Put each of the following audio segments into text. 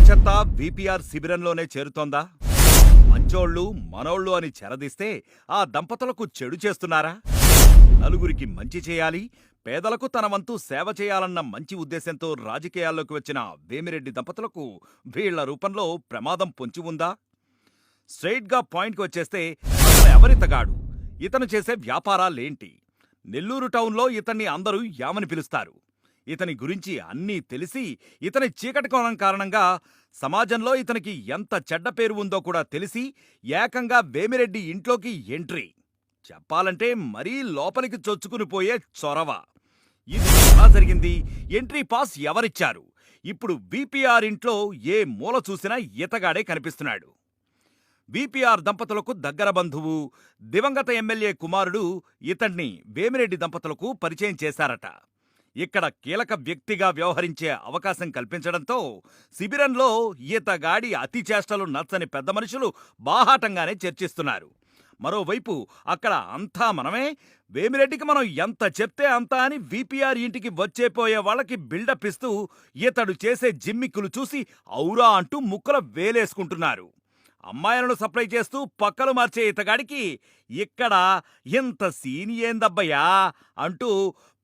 చెత్త విపిఆర్ శిబిరంలోనే చేరుతోందా? మంచోళ్ళు మనోళ్ళు అని చెరదీస్తే ఆ దంపతులకు చెడు చేస్తున్నారా? నలుగురికి మంచి చేయాలి, పేదలకు తన వంతు సేవ చేయాలన్న మంచి ఉద్దేశంతో రాజకీయాల్లోకి వచ్చిన వేమిరెడ్డి దంపతులకు వీళ్ల రూపంలో ప్రమాదం పొంచి ఉందా? స్ట్రెయిట్గా పాయింట్కి వచ్చేస్తే అసలు ఎవరితగాడు? ఇతను చేసే వ్యాపారాలేంటి? నెల్లూరు టౌన్లో ఇతన్ని అందరూ యామని పిలుస్తారు. ఇతని గురించి అన్నీ తెలిసి ఇతని చీకటి కోణం కారణంగా సమాజంలో ఇతనికి ఎంత చెడ్డ పేరు ఉందో కూడా తెలిసి ఏకంగా వేమిరెడ్డి ఇంట్లోకి ఎంట్రీ. చెప్పాలంటే మరీ లోపలికి చొచ్చుకుని పోయే చొరవ. ఇది ఎలా జరిగింది? ఎంట్రీ పాస్ ఎవరిచ్చారు? ఇప్పుడు విపిఆర్ ఇంట్లో ఏ మూల చూసినా ఈతగాడే కనిపిస్తున్నాడు. విపిఆర్ దంపతులకు దగ్గర బంధువు, దివంగత ఎమ్మెల్యే కుమారుడు ఇతన్ని వేమిరెడ్డి దంపతులకు పరిచయం చేశారట. ఇక్కడ కీలక వ్యక్తిగా వ్యవహరించే అవకాశం కల్పించడంతో శిబిరంలో ఈతగాడి అతి చేష్టలు నచ్చని పెద్ద మనుషులు బాహాటంగానే చర్చిస్తున్నారు. మరోవైపు అక్కడ అంతా మనమే, వేమిరెడ్డికి మనం ఎంత చెప్తే అంత అని విపిఆర్ ఇంటికి వచ్చేపోయే వాళ్ళకి బిల్డప్ ఇస్తూ ఇతడు చేసే జిమ్మిక్కులు చూసి ఔరా అంటూ ముక్కల వేలేసుకుంటున్నారు. అమ్మాయిలను సప్లై చేస్తూ పక్కలు మార్చే ఇతగాడికి ఇక్కడ ఇంత సీనియేందబ్బయ్యా అంటూ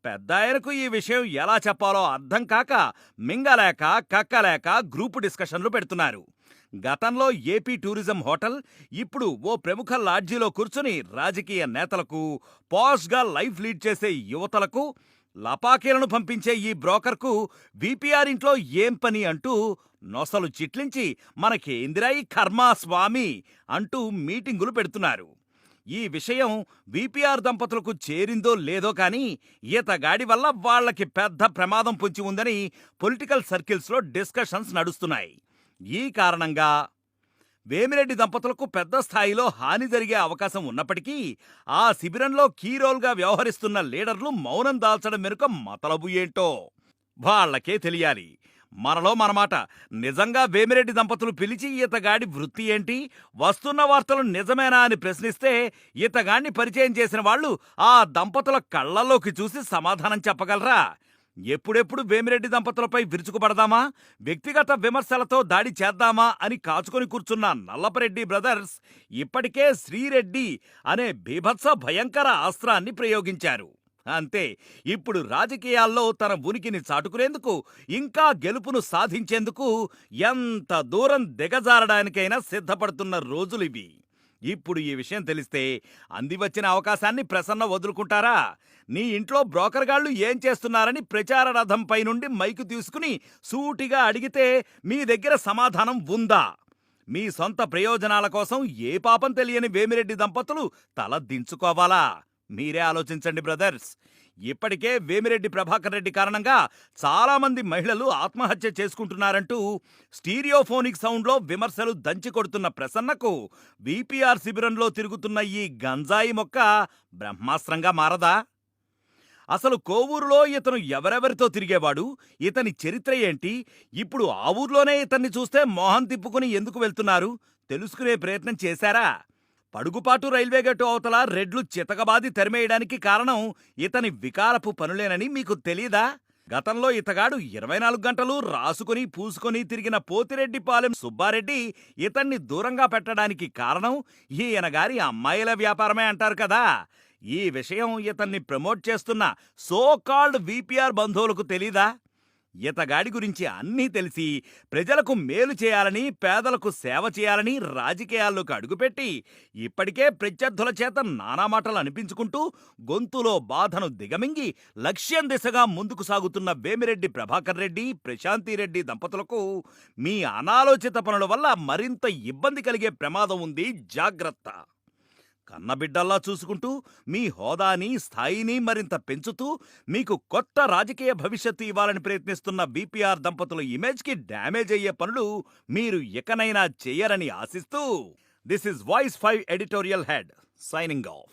పెద్దాయనకు ఈ విషయం ఎలా చెప్పాలో అర్థం కాక మింగలేక కక్కలేక గ్రూపు డిస్కషన్లు పెడుతున్నారు. గతంలో ఏపీ టూరిజం హోటల్, ఇప్పుడు ఓ ప్రముఖ లాడ్జీలో కూర్చుని రాజకీయ నేతలకు, పాష్గా లైఫ్ లీడ్ చేసే యువతలకు లపాకీలను పంపించే ఈ బ్రోకర్కు విపిఆర్ ఇంట్లో ఏం పని అంటూ నొసలు చిట్లించి మనకేందిరా ఈ కర్మా స్వామి అంటూ మీటింగులు పెడుతున్నారు. ఈ విషయం విపిఆర్ దంపతులకు చేరిందో లేదో కానీ ఈతగాడి వల్ల వాళ్లకి పెద్ద ప్రమాదం పొంచి ఉందని పొలిటికల్ సర్కిల్స్లో డిస్కషన్స్ నడుస్తున్నాయి. ఈ కారణంగా వేమిరెడ్డి దంపతులకు పెద్ద స్థాయిలో హాని జరిగే అవకాశం ఉన్నప్పటికీ ఆ శిబిరంలో కీరోల్గా వ్యవహరిస్తున్న లీడర్లు మౌనం దాల్చడం వెనుక మతలబు ఏంటో వాళ్లకే తెలియాలి. మనలో మనమాట, నిజంగా వేమిరెడ్డి దంపతులు పిలిచి ఈతగాడి వృత్తి ఏంటి, వస్తున్న వార్తలు నిజమేనా అని ప్రశ్నిస్తే ఈతగాడిని పరిచయం చేసిన వాళ్ళు ఆ దంపతుల కళ్లలోకి చూసి సమాధానం చెప్పగలరా? ఎప్పుడెప్పుడు వేమిరెడ్డి దంపతులపై విరుచుకుపడదామా, వ్యక్తిగత విమర్శలతో దాడి చేద్దామా అని కాచుకొని కూర్చున్న నల్లపరెడ్డి బ్రదర్స్ ఇప్పటికే శ్రీరెడ్డి అనే బీభత్స భయంకర అస్త్రాన్ని ప్రయోగించారు. అంతే, ఇప్పుడు రాజకీయాల్లో తన ఉనికిని చాటుకునేందుకు, ఇంకా గెలుపును సాధించేందుకు ఎంత దూరం దిగజారడానికైనా సిద్ధపడుతున్న రోజులివి. ఇప్పుడు ఈ విషయం తెలిస్తే అందివచ్చిన అవకాశాన్ని ప్రసన్న వదులుకుంటారా? నీ ఇంట్లో బ్రోకర్గాళ్లు ఏం చేస్తున్నారని ప్రచార రథంపై నుండి మైకు తీసుకుని సూటిగా అడిగితే మీ దగ్గర సమాధానం ఉందా? మీ సొంత ప్రయోజనాల కోసం ఏ పాపం తెలియని వేమిరెడ్డి దంపతులు తల దించుకోవాలా? మీరే ఆలోచించండి బ్రదర్స్. ఇప్పటికే వేమిరెడ్డి ప్రభాకర్ రెడ్డి కారణంగా చాలామంది మహిళలు ఆత్మహత్య చేసుకుంటున్నారంటూ స్టీరియోఫోనిక్ సౌండ్లో విమర్శలు దంచి కొడుతున్న ప్రసన్నకు విపిఆర్ శిబిరంలో తిరుగుతున్న ఈ గంజాయి మొక్క బ్రహ్మాస్త్రంగా మారదా? అసలు కోవూరులో ఇతను ఎవరెవరితో తిరిగేవాడు, ఇతని చరిత్ర ఏంటి, ఇప్పుడు ఆ ఊర్లోనే ఇతన్ని చూస్తే మొహం తిప్పుకుని ఎందుకు వెళ్తున్నారు తెలుసుకునే ప్రయత్నం చేశారా? పడుగుపాటు రైల్వే గేటు అవతల రెడ్లు చితకబాది తరిమేయడానికి కారణం ఇతని వికారపు పనులేనని మీకు తెలీదా? గతంలో ఇతగాడు 24 గంటలు రాసుకుని పూసుకొని తిరిగిన పోతిరెడ్డిపాలెం సుబ్బారెడ్డి ఇతన్ని దూరంగా పెట్టడానికి కారణం ఈయనగారి అమ్మాయిల వ్యాపారమే అంటారు కదా. ఈ విషయం ఇతన్ని ప్రమోట్ చేస్తున్న సో కాల్డ్ విపిఆర్ బంధువులకు తెలీదా? ఈతగాడి గురించి అన్నీ తెలిసి ప్రజలకు మేలు చేయాలని, పేదలకు సేవ చేయాలని రాజకీయాల్లోకి అడుగుపెట్టి ఇప్పటికే ప్రత్యర్థుల చేత నానా మాటలు అనిపించుకుంటూ గొంతులో బాధను దిగమింగి లక్ష్యం దిశగా ముందుకు సాగుతున్న వేమిరెడ్డి ప్రభాకర్ రెడ్డి, ప్రశాంతిరెడ్డి దంపతులకు మీ అనాలోచిత పనుల వల్ల మరింత ఇబ్బంది కలిగే ప్రమాదం ఉంది, జాగ్రత్త. కన్నబిడ్డల్లా చూసుకుంటూ మీ హోదాని, స్థాయిని మరింత పెంచుతూ మీకు కొత్త రాజకీయ భవిష్యత్తు ఇవ్వాలని ప్రయత్నిస్తున్న విపిఆర్ దంపతుల ఇమేజ్కి డ్యామేజ్ అయ్యే పనులు మీరు ఎకనైనా చెయ్యరని ఆశిస్తూ this is voice 5 editorial head signing off.